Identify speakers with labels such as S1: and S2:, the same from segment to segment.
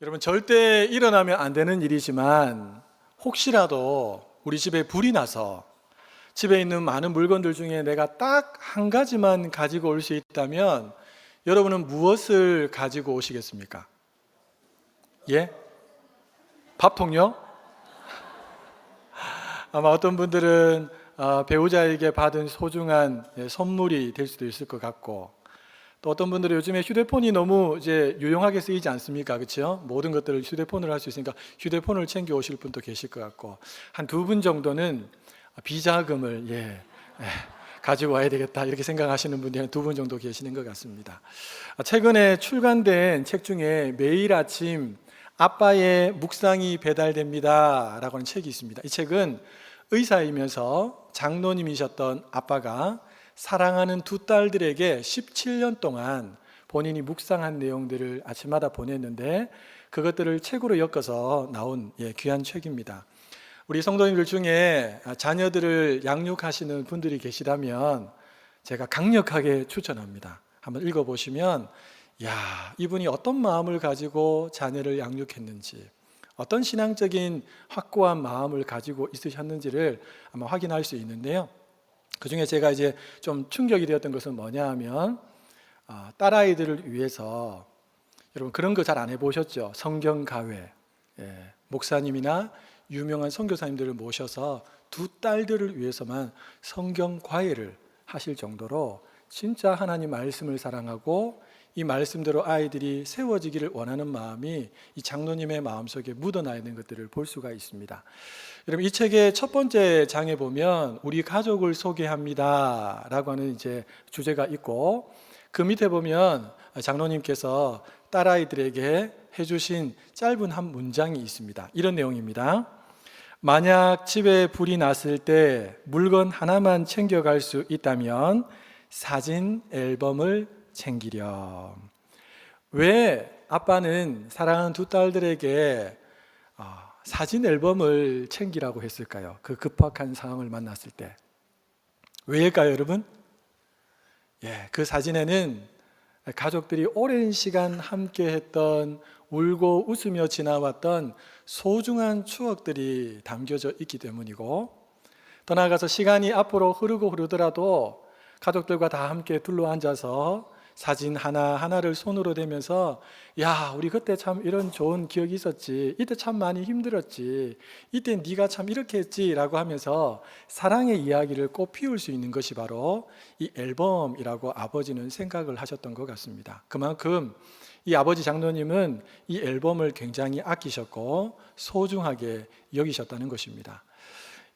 S1: 여러분, 절대 일어나면 안 되는 일이지만 혹시라도 우리 집에 불이 나서 집에 있는 많은 물건들 중에 내가 딱 한 가지만 가지고 올 수 있다면 여러분은 무엇을 가지고 오시겠습니까? 예? 밥통요? 아마 어떤 분들은 배우자에게 받은 소중한 선물이 될 수도 있을 것 같고, 또 어떤 분들은 요즘에 휴대폰이 너무 이제 유용하게 쓰이지 않습니까? 그렇죠? 모든 것들을 휴대폰으로 할 수 있으니까 휴대폰을 챙겨 오실 분도 계실 것 같고, 한 두 분 정도는 비자금을 가지고 와야 되겠다 이렇게 생각하시는 분이 한 두 분 정도 계시는 것 같습니다. 최근에 출간된 책 중에 매일 아침 아빠의 묵상이 배달됩니다 라고 하는 책이 있습니다. 이 책은 의사이면서 장로님이셨던 아빠가 사랑하는 두 딸들에게 17년 동안 본인이 묵상한 내용들을 아침마다 보냈는데, 그것들을 책으로 엮어서 나온 귀한 책입니다. 우리 성도님들 중에 자녀들을 양육하시는 분들이 계시다면 제가 강력하게 추천합니다. 한번 읽어보시면 이분이 어떤 마음을 가지고 자녀를 양육했는지, 어떤 신앙적인 확고한 마음을 가지고 있으셨는지를 아마 확인할 수 있는데요. 그 중에 제가 이제 좀 충격이 되었던 것은 뭐냐 하면, 딸아이들을 위해서, 여러분 그런 거 잘 안 해보셨죠? 성경가회, 목사님이나 유명한 선교사님들을 모셔서 두 딸들을 위해서만 성경과외를 하실 정도로 진짜 하나님 말씀을 사랑하고 이 말씀대로 아이들이 세워지기를 원하는 마음이 이 장로님의 마음속에 묻어나 있는 것들을 볼 수가 있습니다. 여러분, 이 책의 첫 번째 장에 보면 우리 가족을 소개합니다 라고 하는 이제 주제가 있고, 그 밑에 보면 장로님께서 딸아이들에게 해주신 짧은 한 문장이 있습니다. 이런 내용입니다. 만약 집에 불이 났을 때 물건 하나만 챙겨갈 수 있다면 사진 앨범을 챙기렴. 왜 아빠는 사랑하는 두 딸들에게 사진 앨범을 챙기라고 했을까요? 그 급박한 상황을 만났을 때. 왜일까요, 여러분? 그 사진에는 가족들이 오랜 시간 함께 했던, 울고 웃으며 지나왔던 소중한 추억들이 담겨져 있기 때문이고, 더 나아가서 시간이 앞으로 흐르더라도 가족들과 다 함께 둘러앉아서 사진 하나하나를 손으로 대면서 우리 그때 참 이런 좋은 기억이 있었지, 이때 참 많이 힘들었지, 이때 네가 참 이렇게 했지 라고 하면서 사랑의 이야기를 꽃 피울 수 있는 것이 바로 이 앨범이라고 아버지는 생각을 하셨던 것 같습니다. 그만큼 이 아버지 장로님은 이 앨범을 굉장히 아끼셨고 소중하게 여기셨다는 것입니다.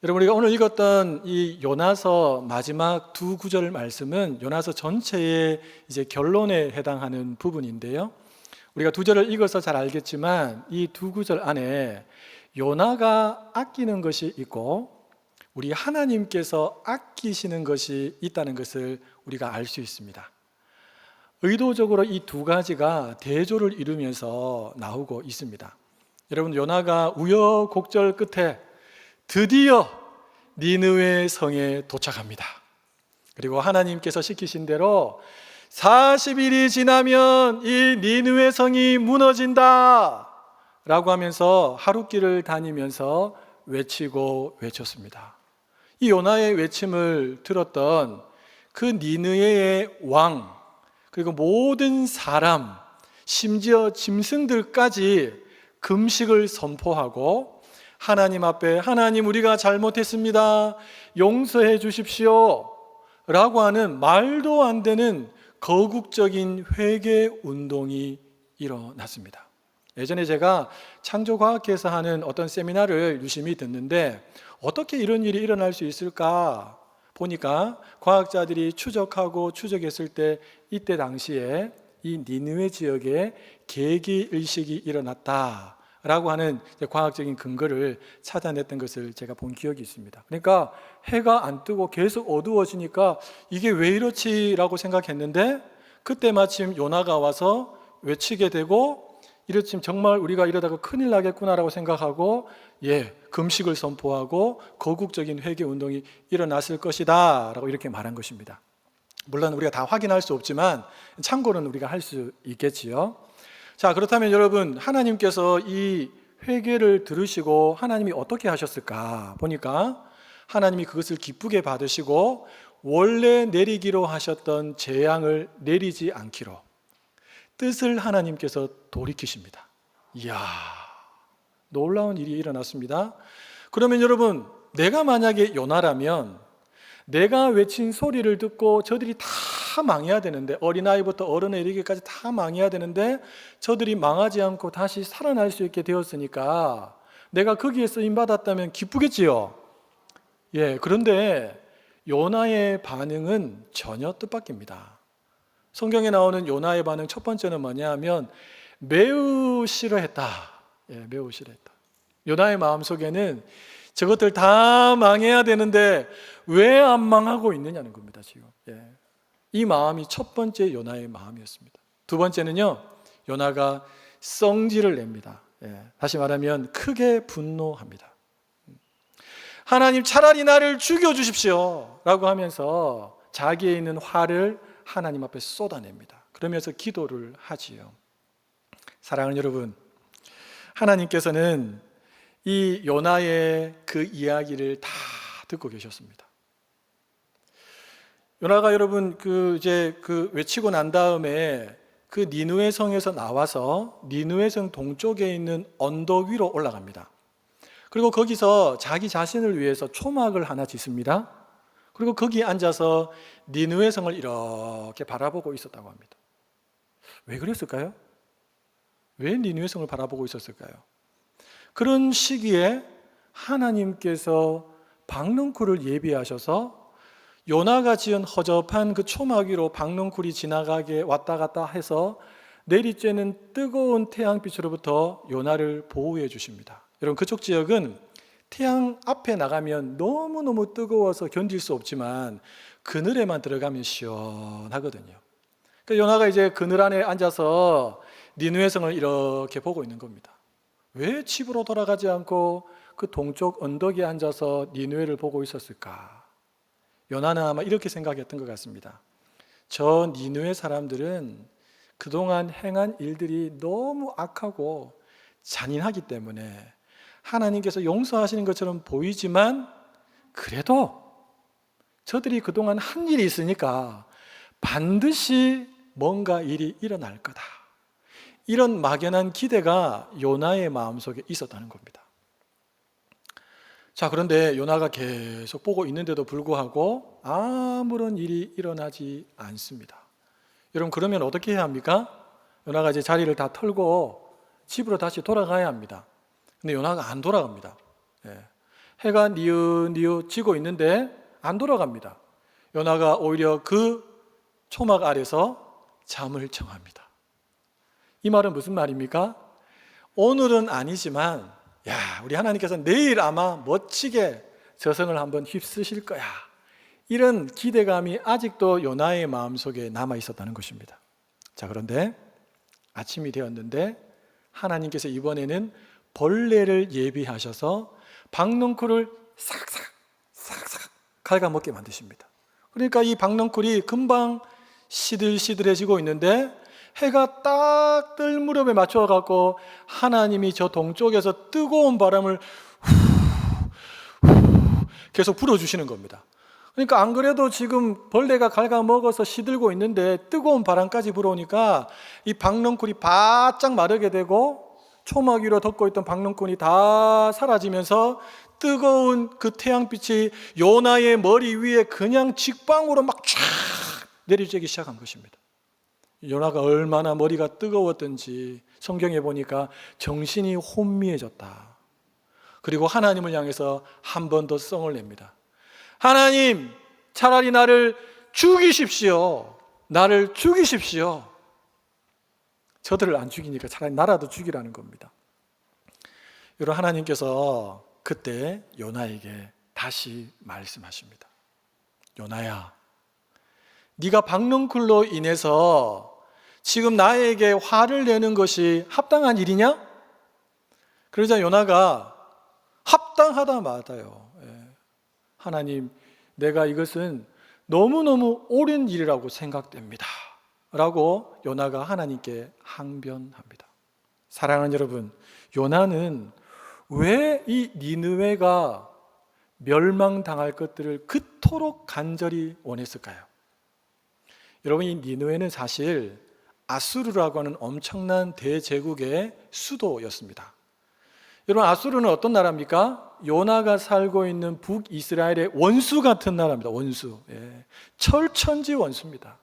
S1: 여러분, 우리가 오늘 읽었던 이 요나서 마지막 두 구절 말씀은 요나서 전체의 이제 결론에 해당하는 부분인데요. 우리가 두 절을 읽어서 잘 알겠지만 이 두 구절 안에 요나가 아끼는 것이 있고 우리 하나님께서 아끼시는 것이 있다는 것을 우리가 알 수 있습니다. 의도적으로 이 두 가지가 대조를 이루면서 나오고 있습니다. 여러분, 요나가 우여곡절 끝에 드디어 니느웨 성에 도착합니다. 그리고 하나님께서 시키신 대로 40일이 지나면 이 니느웨 성이 무너진다 라고 하면서 하룻길을 다니면서 외쳤습니다. 이 요나의 외침을 들었던 그 니느웨의 왕, 그리고 모든 사람, 심지어 짐승들까지 금식을 선포하고 하나님 앞에, 하나님 우리가 잘못했습니다, 용서해 주십시오 라고 하는 말도 안 되는 거국적인 회개 운동이 일어났습니다. 예전에 제가 창조과학회에서 하는 어떤 세미나를 유심히 듣는데 어떻게 이런 일이 일어날 수 있을까 보니까 과학자들이 추적했을 때 이때 당시에 이 니느웨 지역에 계기일식이 일어났다 라고 하는 과학적인 근거를 찾아냈던 것을 제가 본 기억이 있습니다. 그러니까 해가 안 뜨고 계속 어두워지니까 이게 왜 이렇지 라고 생각했는데, 그때 마침 요나가 와서 외치게 되고, 이렇지 정말 우리가 이러다가 큰일 나겠구나 라고 생각하고 금식을 선포하고 거국적인 회개 운동이 일어났을 것이다 라고 이렇게 말한 것입니다. 물론 우리가 다 확인할 수 없지만 참고는 우리가 할 수 있겠지요. 자, 그렇다면 여러분, 하나님께서 이 회개를 들으시고 하나님이 어떻게 하셨을까 보니까 하나님이 그것을 기쁘게 받으시고 원래 내리기로 하셨던 재앙을 내리지 않기로 뜻을 하나님께서 돌이키십니다. 이야, 놀라운 일이 일어났습니다. 그러면 여러분, 내가 만약에 요나라면 내가 외친 소리를 듣고 저들이 다 망해야 되는데, 어린아이부터 어른에 이르기까지 다 망해야 되는데 저들이 망하지 않고 다시 살아날 수 있게 되었으니까 내가 거기에 쓰임받았다면 기쁘겠지요. 예, 그런데 요나의 반응은 전혀 뜻밖입니다. 성경에 나오는 요나의 반응 첫 번째는 뭐냐 하면 매우 싫어했다. 예, 매우 싫어했다. 요나의 마음속에는 저것들 다 망해야 되는데 왜 안 망하고 있느냐는 겁니다, 지금. 예. 이 마음이 첫 번째 요나의 마음이었습니다. 두 번째는요, 요나가 성질을 냅니다. 예. 다시 말하면 크게 분노합니다. 하나님, 차라리 나를 죽여주십시오 라고 하면서 자기에 있는 화를 하나님 앞에 쏟아냅니다. 그러면서 기도를 하지요. 사랑하는 여러분, 하나님께서는 이 요나의 그 이야기를 다 듣고 계셨습니다. 요나가 여러분 이제 외치고 난 다음에 그 니느웨 성에서 나와서 니느웨 성 동쪽에 있는 언덕 위로 올라갑니다. 그리고 거기서 자기 자신을 위해서 초막을 하나 짓습니다. 그리고 거기에 앉아서 니느웨 성을 이렇게 바라보고 있었다고 합니다. 왜 그랬을까요? 왜 니느웨 성을 바라보고 있었을까요? 그런 시기에 하나님께서 박넝쿨을 예비하셔서 요나가 지은 허접한 그 초막 위로 박넝쿨이 지나가게 왔다 갔다 해서 내리쬐는 뜨거운 태양빛으로부터 요나를 보호해 주십니다. 여러분, 그쪽 지역은 태양 앞에 나가면 너무너무 뜨거워서 견딜 수 없지만 그늘에만 들어가면 시원하거든요. 그러니까 요나가 이제 그늘 안에 앉아서 니느웨 성을 이렇게 보고 있는 겁니다. 왜 집으로 돌아가지 않고 그 동쪽 언덕에 앉아서 니느웨를 보고 있었을까? 요나는 아마 이렇게 생각했던 것 같습니다. 저 니느웨 사람들은 그동안 행한 일들이 너무 악하고 잔인하기 때문에 하나님께서 용서하시는 것처럼 보이지만 그래도 저들이 그동안 한 일이 있으니까 반드시 뭔가 일이 일어날 거다. 이런 막연한 기대가 요나의 마음속에 있었다는 겁니다. 자, 그런데 요나가 계속 보고 있는데도 불구하고 아무런 일이 일어나지 않습니다. 여러분, 그러면 어떻게 해야 합니까? 요나가 이제 자리를 다 털고 집으로 다시 돌아가야 합니다. 근데 요나가 안 돌아갑니다. 예. 해가 니웃니웃 지고 있는데 안 돌아갑니다. 요나가 오히려 그 초막 아래서 잠을 청합니다. 이 말은 무슨 말입니까? 오늘은 아니지만 우리 하나님께서 내일 아마 멋지게 저승을 한번 휩쓰실 거야. 이런 기대감이 아직도 요나의 마음속에 남아 있었다는 것입니다. 자, 그런데 아침이 되었는데 하나님께서 이번에는 벌레를 예비하셔서 박넝쿨을 싹싹 갉아먹게 만드십니다. 그러니까 이 박넝쿨이 금방 시들시들해지고 있는데 해가 딱 뜰 무렵에 맞춰갖고 하나님이 저 동쪽에서 뜨거운 바람을 계속 불어주시는 겁니다. 그러니까 안 그래도 지금 벌레가 갉아먹어서 시들고 있는데 뜨거운 바람까지 불어오니까 이 박넝쿨이 바짝 마르게 되고 초막 위로 덮고 있던 박넝쿨이 다 사라지면서 뜨거운 그 태양빛이 요나의 머리 위에 그냥 직방으로 막 쫙 내리쬐기 시작한 것입니다. 요나가 얼마나 머리가 뜨거웠던지 성경에 보니까 정신이 혼미해졌다. 그리고 하나님을 향해서 한 번 더 성을 냅니다. 하나님, 차라리 나를 죽이십시오. 나를 죽이십시오. 저들을 안 죽이니까 차라리 나라도 죽이라는 겁니다. 여러분, 하나님께서 그때 요나에게 다시 말씀하십니다. 요나야, 네가 박넝쿨로 인해서 지금 나에게 화를 내는 것이 합당한 일이냐? 그러자 요나가 합당하다 맞아요. 하나님, 내가 이것은 너무너무 옳은 일이라고 생각됩니다 라고 요나가 하나님께 항변합니다. 사랑하는 여러분, 요나는 왜 이 니느웨가 멸망당할 것들을 그토록 간절히 원했을까요? 여러분, 이 니느웨는 사실 아수르라고 하는 엄청난 대제국의 수도였습니다. 여러분, 아수르는 어떤 나라입니까? 요나가 살고 있는 북이스라엘의 원수 같은 나라입니다. 원수. 철천지 원수입니다.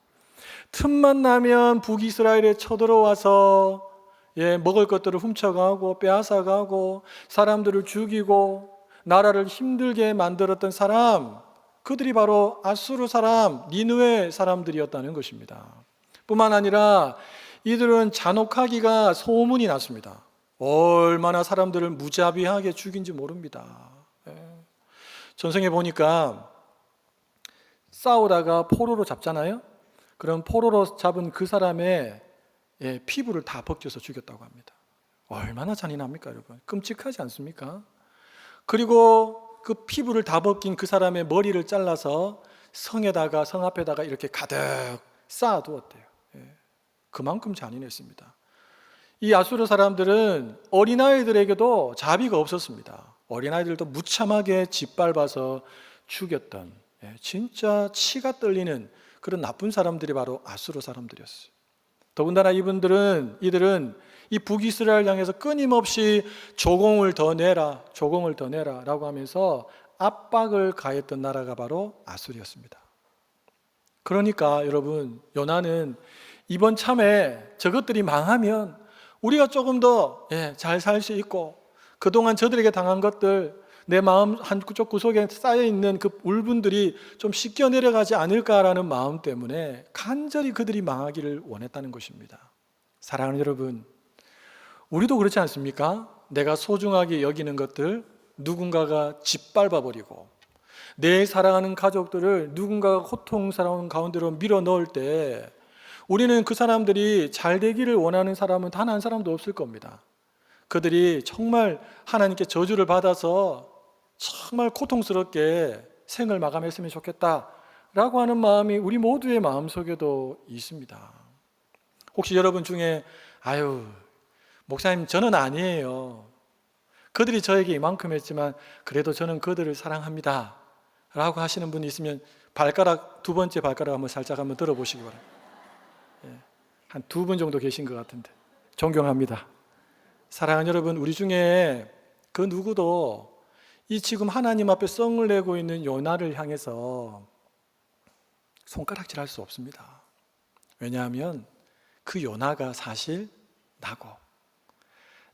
S1: 틈만 나면 북이스라엘에 쳐들어와서 먹을 것들을 훔쳐가고 빼앗아가고 사람들을 죽이고 나라를 힘들게 만들었던 사람, 그들이 바로 아수르 사람, 니느웨 사람들이었다는 것입니다. 뿐만 아니라 이들은 잔혹하기가 소문이 났습니다. 얼마나 사람들을 무자비하게 죽인지 모릅니다. 전생에 보니까 싸우다가 포로로 잡잖아요. 그럼 포로로 잡은 그 사람의 피부를 다 벗겨서 죽였다고 합니다. 얼마나 잔인합니까, 여러분? 끔찍하지 않습니까? 그리고 그 피부를 다 벗긴 그 사람의 머리를 잘라서 성 앞에다가 이렇게 가득 쌓아두었대요. 그만큼 잔인했습니다. 이 아수르 사람들은 어린아이들에게도 자비가 없었습니다. 어린아이들도 무참하게 짓밟아서 죽였던, 진짜 치가 떨리는 그런 나쁜 사람들이 바로 아수르 사람들이었어요. 더군다나 이들은 이 북이스라엘 향해서 끊임없이 조공을 더 내라 라고 하면서 압박을 가했던 나라가 바로 아수르였습니다. 그러니까 여러분, 요나는 이번 참에 저것들이 망하면 우리가 조금 더 잘 살 수 있고, 그동안 저들에게 당한 것들, 내 마음 한쪽 구석에 쌓여있는 그 울분들이 좀 씻겨 내려가지 않을까라는 마음 때문에 간절히 그들이 망하기를 원했다는 것입니다. 사랑하는 여러분, 우리도 그렇지 않습니까? 내가 소중하게 여기는 것들 누군가가 짓밟아버리고, 내 사랑하는 가족들을 누군가가 고통스러운 가운데로 밀어 넣을 때 우리는 그 사람들이 잘 되기를 원하는 사람은 단 한 사람도 없을 겁니다. 그들이 정말 하나님께 저주를 받아서 정말 고통스럽게 생을 마감했으면 좋겠다라고 하는 마음이 우리 모두의 마음속에도 있습니다. 혹시 여러분 중에 목사님, 저는 아니에요, 그들이 저에게 이만큼 했지만 그래도 저는 그들을 사랑합니다 라고 하시는 분이 있으면 두 번째 발가락 한번 살짝 한번 들어보시기 바랍니다. 한 2분 정도 계신 것 같은데 존경합니다. 사랑하는 여러분, 우리 중에 그 누구도 이 지금 하나님 앞에 썽을 내고 있는 요나를 향해서 손가락질할 수 없습니다. 왜냐하면 그 요나가 사실 나고,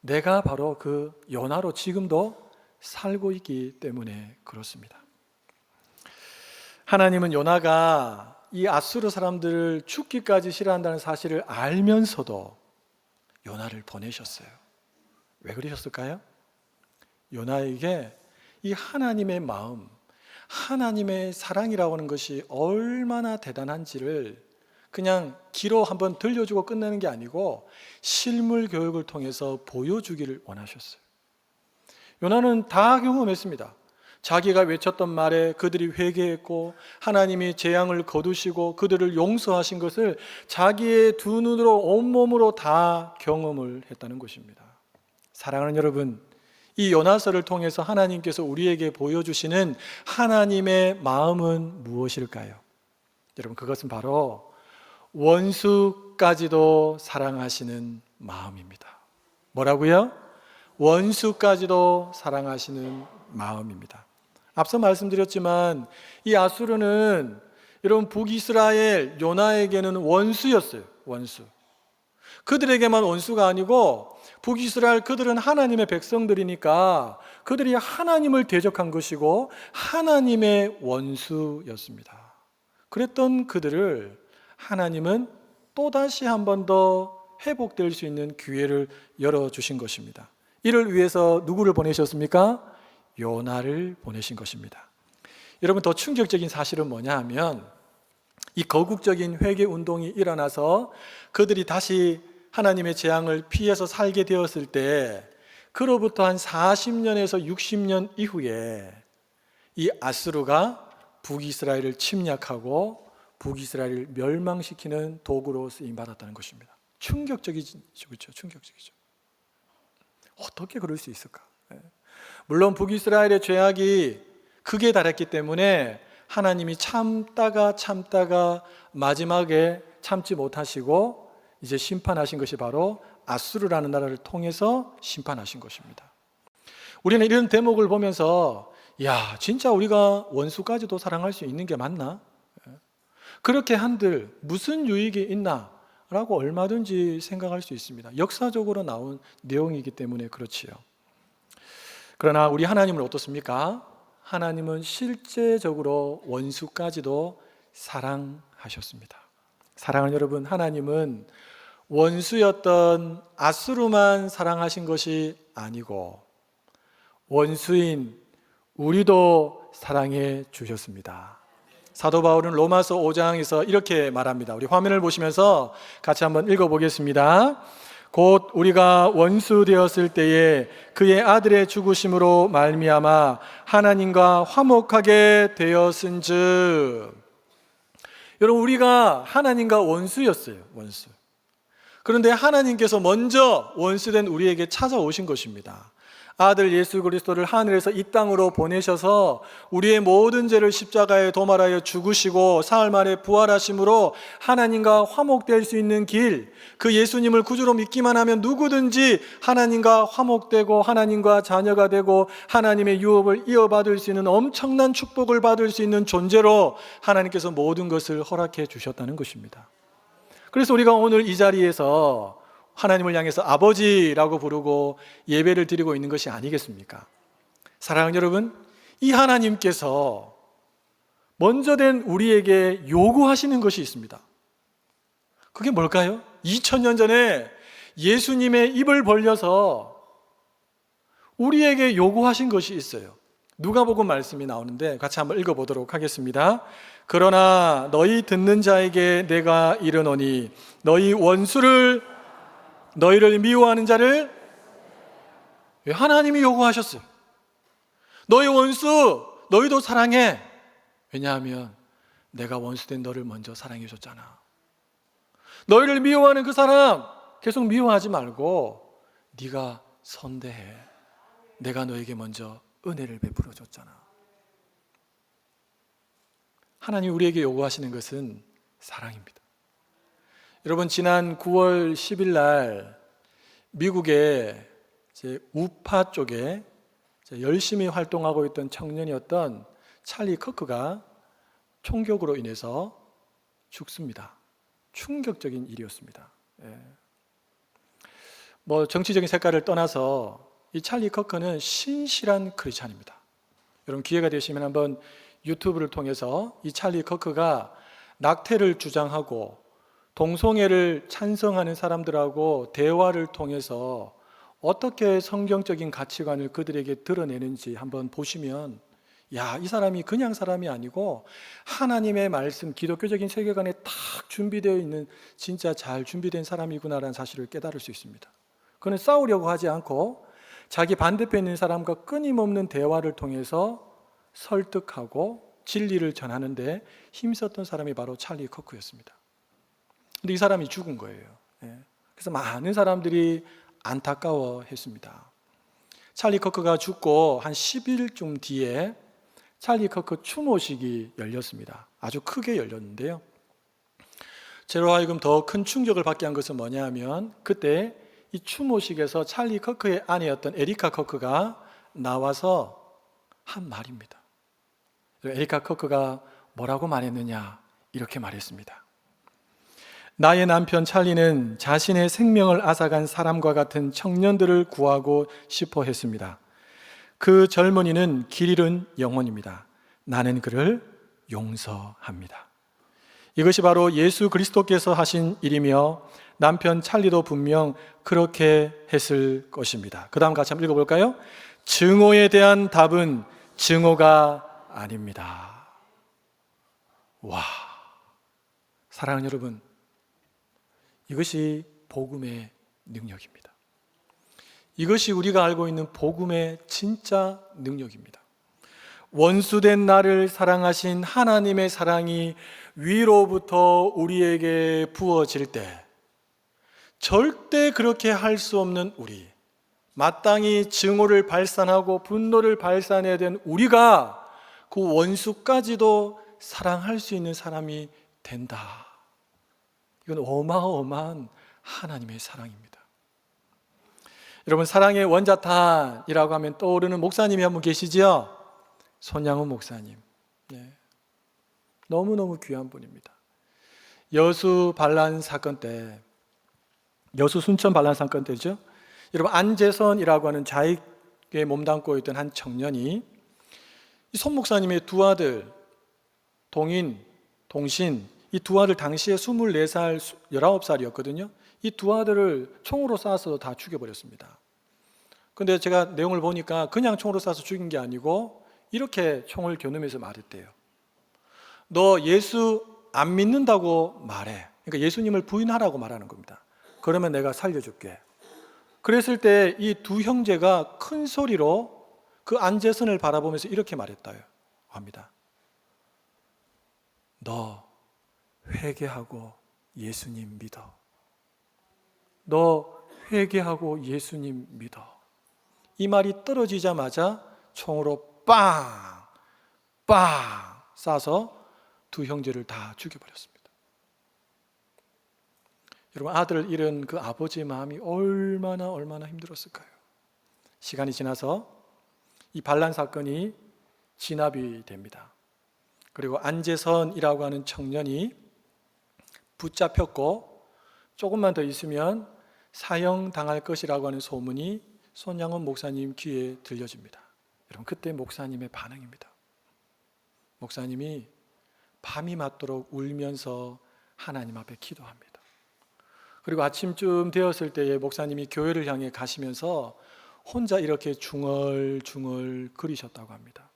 S1: 내가 바로 그 요나로 지금도 살고 있기 때문에 그렇습니다. 하나님은 요나가 이 아수르 사람들을 죽기까지 싫어한다는 사실을 알면서도 요나를 보내셨어요. 왜 그러셨을까요? 요나에게 이 하나님의 마음, 하나님의 사랑이라고 하는 것이 얼마나 대단한지를 그냥 귀로 한번 들려주고 끝내는 게 아니고 실물 교육을 통해서 보여주기를 원하셨어요. 요나는 다 경험했습니다. 자기가 외쳤던 말에 그들이 회개했고 하나님이 재앙을 거두시고 그들을 용서하신 것을 자기의 두 눈으로 온몸으로 다 경험을 했다는 것입니다. 사랑하는 여러분, 이 요나서를 통해서 하나님께서 우리에게 보여주시는 하나님의 마음은 무엇일까요? 여러분, 그것은 바로 원수까지도 사랑하시는 마음입니다. 뭐라고요? 원수까지도 사랑하시는 마음입니다. 앞서 말씀드렸지만 이 아수르는 여러분 북이스라엘 요나에게는 원수였어요. 원수. 그들에게만 원수가 아니고 북이스라엘 그들은 하나님의 백성들이니까 그들이 하나님을 대적한 것이고 하나님의 원수였습니다. 그랬던 그들을 하나님은 또다시 한 번 더 회복될 수 있는 기회를 열어주신 것입니다. 이를 위해서 누구를 보내셨습니까? 요나를 보내신 것입니다. 여러분, 더 충격적인 사실은 뭐냐 하면 이 거국적인 회개 운동이 일어나서 그들이 다시 하나님의 재앙을 피해서 살게 되었을 때 그로부터 한 40년에서 60년 이후에 이 아수르가 북이스라엘을 침략하고 북이스라엘을 멸망시키는 도구로 쓰임 받았다는 것입니다. 충격적이죠, 그렇죠? 충격적이죠. 어떻게 그럴 수 있을까? 물론 북이스라엘의 죄악이 극에 달했기 때문에 하나님이 참다가 마지막에 참지 못하시고 이제 심판하신 것이 바로 아수르라는 나라를 통해서 심판하신 것입니다. 우리는 이런 대목을 보면서 야, 진짜 우리가 원수까지도 사랑할 수 있는 게 맞나? 그렇게 한들 무슨 유익이 있나? 라고 얼마든지 생각할 수 있습니다. 역사적으로 나온 내용이기 때문에 그렇지요. 그러나 우리 하나님은 어떻습니까? 하나님은 실제적으로 원수까지도 사랑하셨습니다. 사랑하는 여러분, 하나님은 원수였던 아수르만 사랑하신 것이 아니고 원수인 우리도 사랑해 주셨습니다. 사도 바울은 로마서 5장에서 이렇게 말합니다. 우리 화면을 보시면서 같이 한번 읽어보겠습니다. 곧 우리가 원수 되었을 때에 그의 아들의 죽으심으로 말미암아 하나님과 화목하게 되었은즉. 여러분, 우리가 하나님과 원수였어요. 원수. 그런데 하나님께서 먼저 원수된 우리에게 찾아오신 것입니다. 아들 예수 그리스도를 하늘에서 이 땅으로 보내셔서 우리의 모든 죄를 십자가에 도말하여 죽으시고 사흘 만에 부활하심으로 하나님과 화목될 수 있는 길, 그 예수님을 구주로 믿기만 하면 누구든지 하나님과 화목되고 하나님과 자녀가 되고 하나님의 유업을 이어받을 수 있는 엄청난 축복을 받을 수 있는 존재로 하나님께서 모든 것을 허락해 주셨다는 것입니다. 그래서 우리가 오늘 이 자리에서 하나님을 향해서 아버지라고 부르고 예배를 드리고 있는 것이 아니겠습니까? 사랑하는 여러분, 이 하나님께서 먼저 된 우리에게 요구하시는 것이 있습니다. 그게 뭘까요? 2000년 전에 예수님의 입을 벌려서 우리에게 요구하신 것이 있어요. 누가복음 말씀이 나오는데 같이 한번 읽어보도록 하겠습니다. 그러나 너희 듣는 자에게 내가 이르노니 너희 너희를 미워하는 자를 하나님이 요구하셨어요. 너희 원수 너희도 사랑해. 왜냐하면 내가 원수된 너를 먼저 사랑해 줬잖아. 너희를 미워하는 그 사람 계속 미워하지 말고 네가 선대해. 내가 너에게 먼저 은혜를 베풀어 줬잖아. 하나님 우리에게 요구하시는 것은 사랑입니다. 여러분, 지난 9월 10일 날 미국의 우파 쪽에 열심히 활동하고 있던 청년이었던 찰리 커크가 총격으로 인해서 죽습니다. 충격적인 일이었습니다. 정치적인 색깔을 떠나서 이 찰리 커크는 신실한 크리스찬입니다. 여러분, 기회가 되시면 한번 유튜브를 통해서 이 찰리 커크가 낙태를 주장하고 동성애를 찬성하는 사람들하고 대화를 통해서 어떻게 성경적인 가치관을 그들에게 드러내는지 한번 보시면 야, 이 사람이 그냥 사람이 아니고 하나님의 말씀, 기독교적인 세계관에 딱 준비되어 있는 진짜 잘 준비된 사람이구나라는 사실을 깨달을 수 있습니다. 그는 싸우려고 하지 않고 자기 반대편에 있는 사람과 끊임없는 대화를 통해서 설득하고 진리를 전하는데 힘썼던 사람이 바로 찰리 커크였습니다. 근데 이 사람이 죽은 거예요. 그래서 많은 사람들이 안타까워했습니다. 찰리 커크가 죽고 한 10일쯤 뒤에 찰리 커크 추모식이 열렸습니다. 아주 크게 열렸는데요. 저로 하여금 더 큰 충격을 받게 한 것은 뭐냐 하면 그때 이 추모식에서 찰리 커크의 아내였던 에리카 커크가 나와서 한 말입니다. 에리카 커크가 뭐라고 말했느냐, 이렇게 말했습니다. 나의 남편 찰리는 자신의 생명을 앗아간 사람과 같은 청년들을 구하고 싶어 했습니다. 그 젊은이는 길 잃은 영혼입니다. 나는 그를 용서합니다. 이것이 바로 예수 그리스도께서 하신 일이며 남편 찰리도 분명 그렇게 했을 것입니다. 그 다음 같이 한번 읽어볼까요? 증오에 대한 답은 증오가 아닙니다. 와, 사랑하는 여러분, 이것이 복음의 능력입니다. 이것이 우리가 알고 있는 복음의 진짜 능력입니다. 원수된 나를 사랑하신 하나님의 사랑이 위로부터 우리에게 부어질 때 절대 그렇게 할 수 없는 우리, 마땅히 증오를 발산하고 분노를 발산해야 된 우리가 그 원수까지도 사랑할 수 있는 사람이 된다. 이건 어마어마한 하나님의 사랑입니다. 여러분, 사랑의 원자탄이라고 하면 떠오르는 목사님이 한 분 계시지요? 손양훈 목사님. 네. 너무너무 귀한 분입니다. 여수 반란 사건 때, 여수 순천 반란 사건 때죠. 여러분, 안재선이라고 하는 자익에 몸담고 있던 한 청년이 이 손 목사님의 두 아들, 동인, 동신, 이 두 아들 당시에 24살, 19살이었거든요. 이 두 아들을 총으로 쏴서 다 죽여버렸습니다. 근데 제가 내용을 보니까 그냥 총으로 쏴서 죽인 게 아니고 이렇게 총을 겨누면서 말했대요. 너 예수 안 믿는다고 말해. 그러니까 예수님을 부인하라고 말하는 겁니다. 그러면 내가 살려줄게. 그랬을 때 이 두 형제가 큰 소리로 그 안재선을 바라보면서 이렇게 말했다요. 합니다. 너 회개하고 예수님 믿어. 너 회개하고 예수님 믿어. 이 말이 떨어지자마자 총으로 빵! 빵! 쏴서 두 형제를 다 죽여버렸습니다. 여러분, 아들을 잃은 그 아버지의 마음이 얼마나 힘들었을까요? 시간이 지나서 이 반란 사건이 진압이 됩니다. 그리고 안재선이라고 하는 청년이 붙잡혔고 조금만 더 있으면 사형당할 것이라고 하는 소문이 손양훈 목사님 귀에 들려집니다. 여러분, 그때 목사님의 반응입니다. 목사님이 밤이 맞도록 울면서 하나님 앞에 기도합니다. 그리고 아침쯤 되었을 때에 목사님이 교회를 향해 가시면서 혼자 이렇게 중얼중얼 그리셨다고 합니다.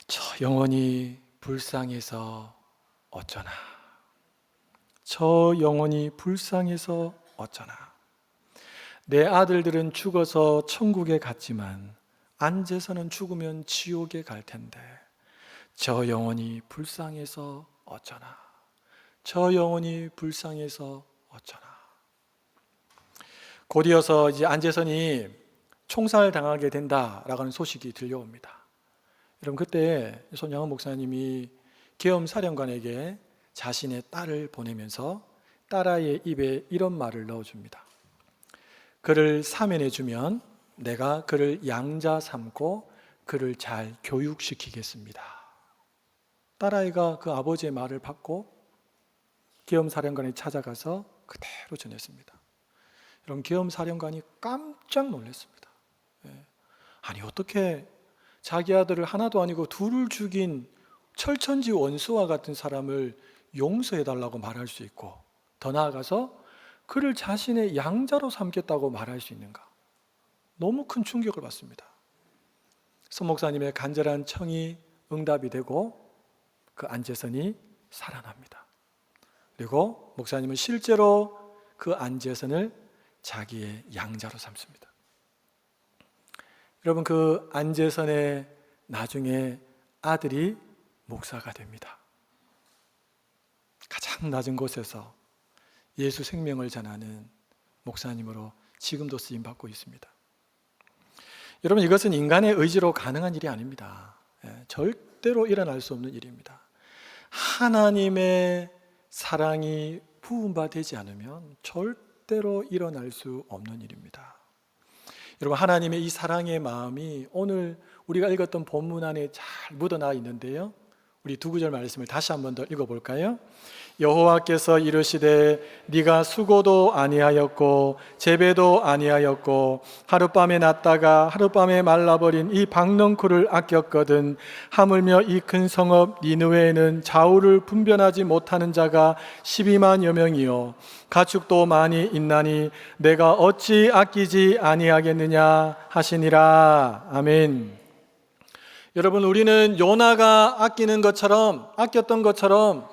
S1: 저 영혼이 불쌍해서 어쩌나. 저 영혼이 불쌍해서 어쩌나. 내 아들들은 죽어서 천국에 갔지만 안재선은 죽으면 지옥에 갈 텐데 저 영혼이 불쌍해서 어쩌나. 저 영혼이 불쌍해서 어쩌나. 곧이어서 이제 안재선이 총살을 당하게 된다라고 하는 소식이 들려옵니다. 여러분, 그때 손양훈 목사님이 계엄사령관에게 자신의 딸을 보내면서 딸아이의 입에 이런 말을 넣어줍니다. 그를 사면해주면 내가 그를 양자 삼고 그를 잘 교육시키겠습니다. 딸아이가 그 아버지의 말을 받고 계엄사령관에 찾아가서 그대로 전했습니다. 여러분, 계엄사령관이 깜짝 놀랐습니다. 아니, 어떻게 자기 아들을 하나도 아니고 둘을 죽인 철천지 원수와 같은 사람을 용서해달라고 말할 수 있고 더 나아가서 그를 자신의 양자로 삼겠다고 말할 수 있는가? 너무 큰 충격을 받습니다. 손 목사님의 간절한 청이 응답이 되고 그 안재선이 살아납니다. 그리고 목사님은 실제로 그 안재선을 자기의 양자로 삼습니다. 여러분, 그 안재선의 나중에 아들이 목사가 됩니다. 가장 낮은 곳에서 예수 생명을 전하는 목사님으로 지금도 쓰임받고 있습니다. 여러분, 이것은 인간의 의지로 가능한 일이 아닙니다. 절대로 일어날 수 없는 일입니다. 하나님의 사랑이 부음받지 않으면 절대로 일어날 수 없는 일입니다. 여러분, 하나님의 이 사랑의 마음이 오늘 우리가 읽었던 본문 안에 잘 묻어나 있는데요. 우리 두 구절 말씀을 다시 한 번 더 읽어볼까요? 여호와께서 이르시되 네가 수고도 아니하였고 재배도 아니하였고 하룻밤에 났다가 하룻밤에 말라버린 이 박넝쿨을 아꼈거든 하물며 이 큰 성읍 니느웨에는 좌우를 분별하지 못하는 자가 12만여 명이요 가축도 많이 있나니 내가 어찌 아끼지 아니하겠느냐 하시니라. 아멘. 여러분, 우리는 요나가 아끼는 것처럼, 아꼈던 것처럼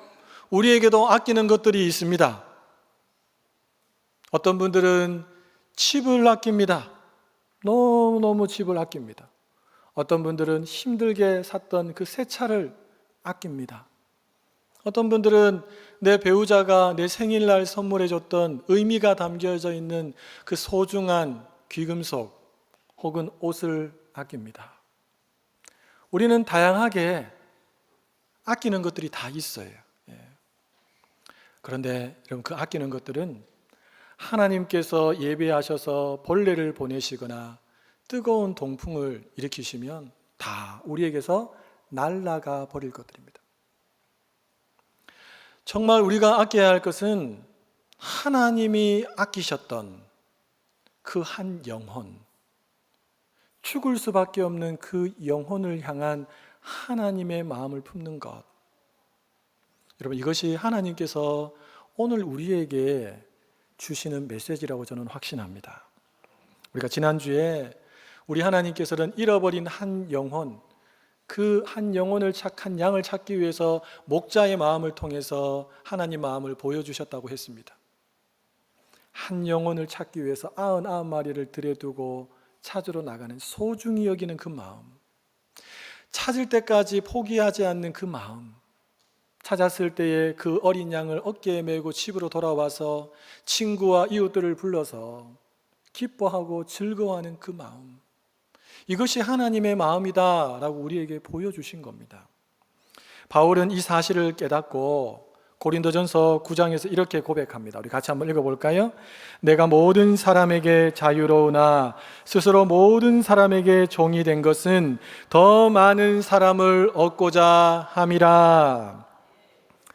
S1: 우리에게도 아끼는 것들이 있습니다. 어떤 분들은 집을 아낍니다. 너무너무 집을 아낍니다. 어떤 분들은 힘들게 샀던 그 새 차를 아낍니다. 어떤 분들은 내 배우자가 내 생일날 선물해 줬던 의미가 담겨져 있는 그 소중한 귀금속 혹은 옷을 아낍니다. 우리는 다양하게 아끼는 것들이 다 있어요. 그런데 여러분, 그 아끼는 것들은 하나님께서 예배하셔서 벌레를 보내시거나 뜨거운 동풍을 일으키시면 다 우리에게서 날아가 버릴 것들입니다. 정말 우리가 아껴야 할 것은 하나님이 아끼셨던 그 한 영혼, 죽을 수밖에 없는 그 영혼을 향한 하나님의 마음을 품는 것. 여러분, 이것이 하나님께서 오늘 우리에게 주시는 메시지라고 저는 확신합니다. 우리가 지난주에 우리 하나님께서는 잃어버린 한 영혼, 그 한 영혼을 한 양을 찾기 위해서 목자의 마음을 통해서 하나님 마음을 보여주셨다고 했습니다. 한 영혼을 찾기 위해서 99마리를 들여두고 찾으러 나가는, 소중히 여기는 그 마음, 찾을 때까지 포기하지 않는 그 마음, 찾았을 때에 그 어린 양을 어깨에 메고 집으로 돌아와서 친구와 이웃들을 불러서 기뻐하고 즐거워하는 그 마음, 이것이 하나님의 마음이다 라고 우리에게 보여주신 겁니다. 바울은 이 사실을 깨닫고 고린도전서 9장에서 이렇게 고백합니다. 우리 같이 한번 읽어볼까요? 내가 모든 사람에게 자유로우나 스스로 모든 사람에게 종이 된 것은 더 많은 사람을 얻고자 함이라.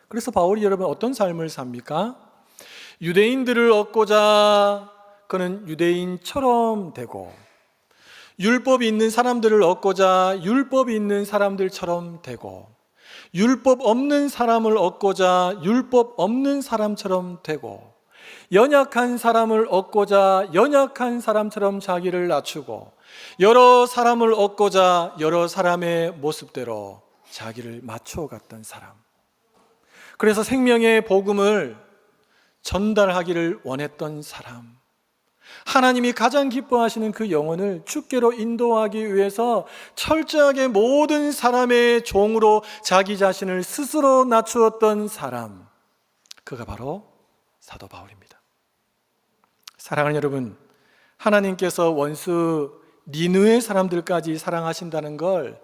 S1: 그래서 바울이 여러분 어떤 삶을 삽니까? 유대인들을 얻고자 그는 유대인처럼 되고, 율법이 있는 사람들을 얻고자 율법이 있는 사람들처럼 되고, 율법 없는 사람을 얻고자 율법 없는 사람처럼 되고, 연약한 사람을 얻고자 연약한 사람처럼 자기를 낮추고, 여러 사람을 얻고자 여러 사람의 모습대로 자기를 맞춰갔던 사람. 그래서 생명의 복음을 전달하기를 원했던 사람, 하나님이 가장 기뻐하시는 그 영혼을 주께로 인도하기 위해서 철저하게 모든 사람의 종으로 자기 자신을 스스로 낮추었던 사람, 그가 바로 사도 바울입니다. 사랑하는 여러분, 하나님께서 원수 니느웨 사람들까지 사랑하신다는 걸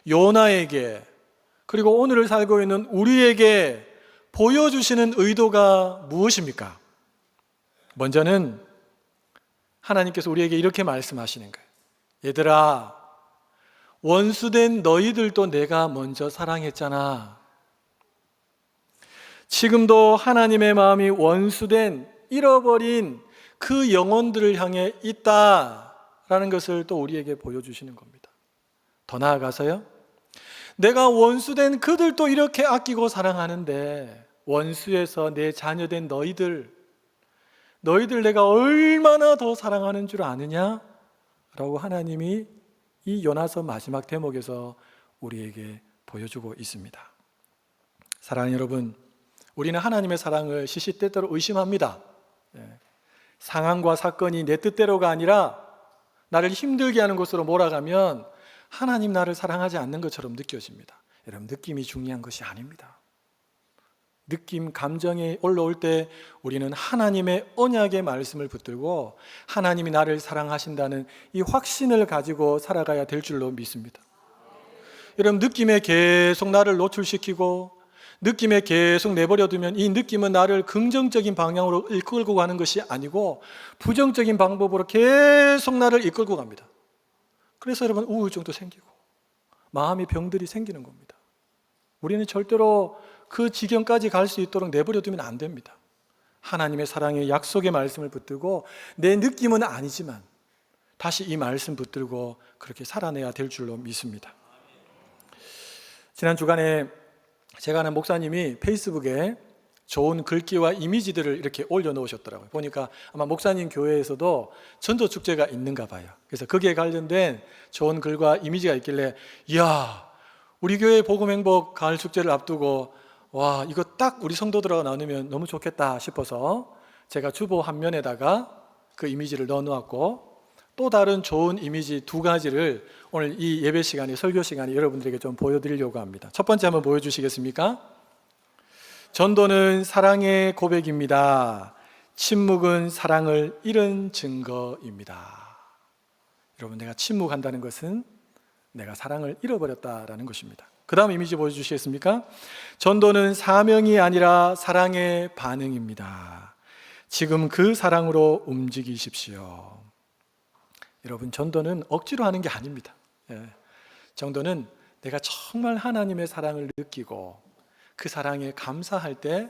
S1: 요나에게, 그리고 오늘을 살고 있는 우리에게 보여주시는 의도가 무엇입니까? 먼저는 하나님께서 우리에게 이렇게 말씀하시는 거예요. 얘들아, 원수된 너희들도 내가 먼저 사랑했잖아. 지금도 하나님의 마음이 원수된, 잃어버린 그 영혼들을 향해 있다라는 것을 또 우리에게 보여주시는 겁니다. 더 나아가서요, 내가 원수된 그들도 이렇게 아끼고 사랑하는데 원수에서 내 자녀된 너희들 내가 얼마나 더 사랑하는 줄 아느냐? 라고 하나님이 이 요나서 마지막 대목에서 우리에게 보여주고 있습니다. 사랑하는 여러분, 우리는 하나님의 사랑을 시시때때로 의심합니다. 상황과 사건이 내 뜻대로가 아니라 나를 힘들게 하는 곳으로 몰아가면 하나님 나를 사랑하지 않는 것처럼 느껴집니다. 여러분, 느낌이 중요한 것이 아닙니다. 느낌, 감정이 올라올 때 우리는 하나님의 언약의 말씀을 붙들고 하나님이 나를 사랑하신다는 이 확신을 가지고 살아가야 될 줄로 믿습니다. 여러분, 느낌에 계속 나를 노출시키고 느낌에 계속 내버려두면 이 느낌은 나를 긍정적인 방향으로 이끌고 가는 것이 아니고 부정적인 방법으로 계속 나를 이끌고 갑니다. 그래서 여러분, 우울증도 생기고 마음의 병들이 생기는 겁니다. 우리는 절대로 그 지경까지 갈 수 있도록 내버려두면 안 됩니다. 하나님의 사랑의 약속의 말씀을 붙들고 내 느낌은 아니지만 다시 이 말씀 붙들고 그렇게 살아내야 될 줄로 믿습니다. 지난 주간에 제가 아는 목사님이 페이스북에 좋은 글귀와 이미지들을 이렇게 올려놓으셨더라고요. 보니까 아마 목사님 교회에서도 전도축제가 있는가 봐요. 그래서 거기에 관련된 좋은 글과 이미지가 있길래, 이야, 우리 교회 복음행복 가을 축제를 앞두고 와, 이거 딱 우리 성도들하고 나누면 너무 좋겠다 싶어서 제가 주보 한 면에다가 그 이미지를 넣어놓았고, 또 다른 좋은 이미지 두 가지를 오늘 이 예배 시간에, 설교 시간에 여러분들에게 좀 보여드리려고 합니다. 첫 번째 한번 보여주시겠습니까? 전도는 사랑의 고백입니다. 침묵은 사랑을 잃은 증거입니다. 여러분, 내가 침묵한다는 것은 내가 사랑을 잃어버렸다라는 것입니다. 그 다음 이미지 보여주시겠습니까? 전도는 사명이 아니라 사랑의 반응입니다. 지금 그 사랑으로 움직이십시오. 여러분, 전도는 억지로 하는 게 아닙니다. 전도는 내가 정말 하나님의 사랑을 느끼고 그 사랑에 감사할 때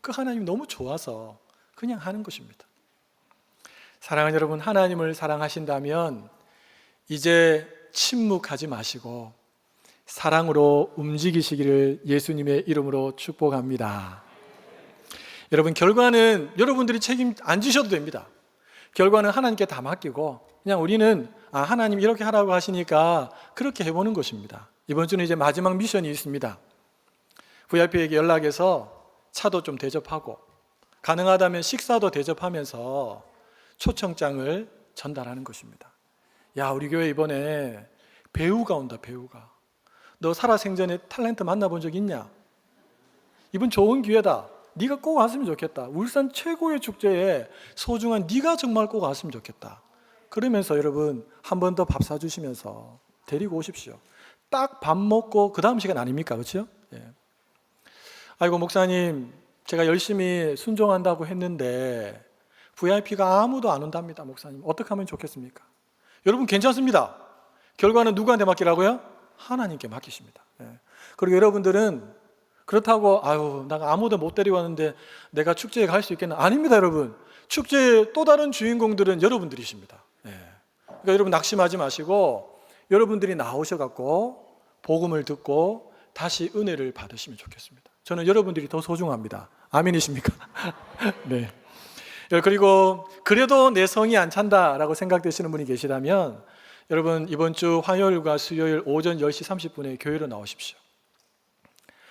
S1: 그 하나님이 너무 좋아서 그냥 하는 것입니다. 사랑하는 여러분, 하나님을 사랑하신다면 이제 침묵하지 마시고 사랑으로 움직이시기를 예수님의 이름으로 축복합니다. 여러분, 결과는 여러분들이 책임 안 지셔도 됩니다. 결과는 하나님께 다 맡기고 그냥 우리는 하나님 이렇게 하라고 하시니까 그렇게 해보는 것입니다. 이번 주는 이제 마지막 미션이 있습니다. VIP에게 연락해서 차도 좀 대접하고 가능하다면 식사도 대접하면서 초청장을 전달하는 것입니다. 야, 우리 교회 이번에 배우가 온다. 배우가. 너 살아생전에 탤런트 만나본 적 있냐? 이번 좋은 기회다. 네가 꼭 왔으면 좋겠다. 울산 최고의 축제에 소중한 네가 정말 꼭 왔으면 좋겠다. 그러면서 여러분 한 번 더 밥 사주시면서 데리고 오십시오. 딱 밥 먹고 그 다음 시간 아닙니까? 그렇죠? 아이고 목사님, 제가 열심히 순종한다고 했는데 VIP가 아무도 안 온답니다. 목사님, 어떻게 하면 좋겠습니까? 여러분 괜찮습니다. 결과는 누구한테 맡기라고요? 하나님께 맡기십니다. 그리고 여러분들은 그렇다고 나 아무도 못 데리고 왔는데 내가 축제에 갈 수 있겠나? 아닙니다. 여러분, 축제의 또 다른 주인공들은 여러분들이십니다. 그러니까 여러분 낙심하지 마시고 여러분들이 나오셔갖고 복음을 듣고 다시 은혜를 받으시면 좋겠습니다. 저는 여러분들이 더 소중합니다. 아멘이십니까? 네. 그리고 그래도 내 성이 안 찬다라고 생각되시는 분이 계시다면 여러분 이번 주 화요일과 수요일 오전 10시 30분에 교회로 나오십시오.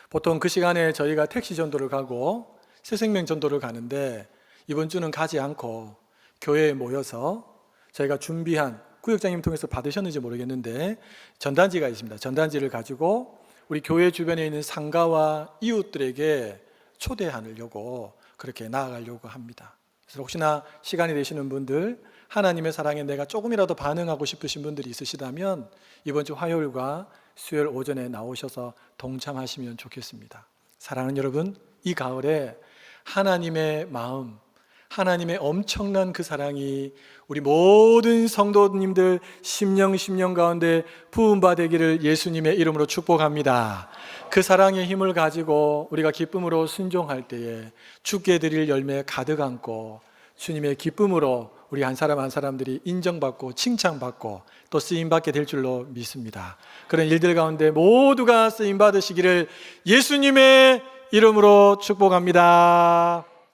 S1: 보통 그 시간에 저희가 택시 전도를 가고 새생명 전도를 가는데 이번 주는 가지 않고 교회에 모여서 저희가 준비한 구역장님 통해서 받으셨는지 모르겠는데 전단지가 있습니다. 전단지를 가지고 우리 교회 주변에 있는 상가와 이웃들에게 초대하려고 그렇게 나아가려고 합니다. 그래서 혹시나 시간이 되시는 분들, 하나님의 사랑에 내가 조금이라도 반응하고 싶으신 분들이 있으시다면 이번 주 화요일과 수요일 오전에 나오셔서 동참하시면 좋겠습니다. 사랑하는 여러분, 이 가을에 하나님의 마음, 하나님의 엄청난 그 사랑이 우리 모든 성도님들 심령 가운데 부음받기를 예수님의 이름으로 축복합니다. 그 사랑의 힘을 가지고 우리가 기쁨으로 순종할 때에 주께 드릴 열매 가득 안고 주님의 기쁨으로 우리 한 사람 한 사람들이 인정받고 칭찬받고 또 쓰임받게 될 줄로 믿습니다. 그런 일들 가운데 모두가 쓰임받으시기를 예수님의 이름으로 축복합니다.